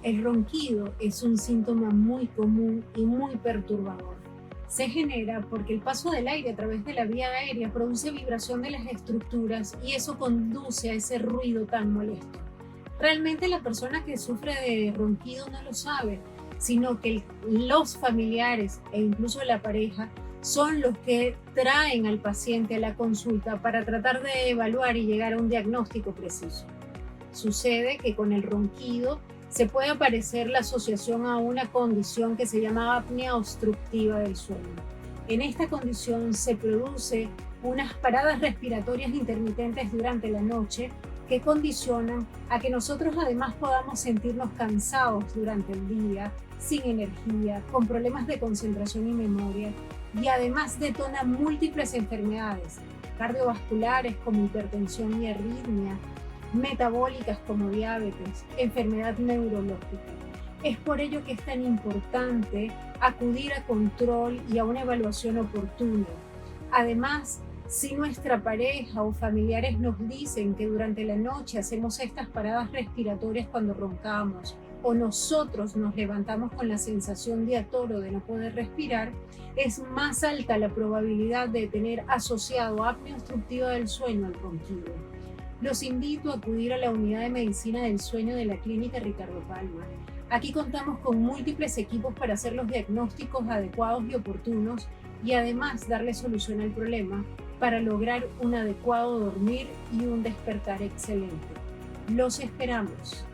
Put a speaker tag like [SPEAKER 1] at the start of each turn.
[SPEAKER 1] El ronquido es un síntoma muy común y muy perturbador. Se genera porque el paso del aire a través de la vía aérea produce vibración de las estructuras y eso conduce a ese ruido tan molesto. Realmente la persona que sufre de ronquido no lo sabe, sino que los familiares e incluso la pareja son los que traen al paciente a la consulta para tratar de evaluar y llegar a un diagnóstico preciso. Sucede que con el ronquido se puede aparecer la asociación a una condición que se llama apnea obstructiva del sueño. En esta condición se produce unas paradas respiratorias intermitentes durante la noche que condicionan a que nosotros además podamos sentirnos cansados durante el día, sin energía, con problemas de concentración y memoria, y además detona múltiples enfermedades cardiovasculares como hipertensión y arritmia, metabólicas como diabetes, enfermedad neurológica. Es por ello que es tan importante acudir a control y a una evaluación oportuna. Además, si nuestra pareja o familiares nos dicen que durante la noche hacemos estas paradas respiratorias cuando roncamos, o nosotros nos levantamos con la sensación de atoro de no poder respirar, es más alta la probabilidad de tener asociado apnea obstructiva del sueño al ronquido. Los invito a acudir a la unidad de medicina del sueño de la Clínica Ricardo Palma. Aquí contamos con múltiples equipos para hacer los diagnósticos adecuados y oportunos y además darle solución al problema para lograr un adecuado dormir y un despertar excelente. Los esperamos.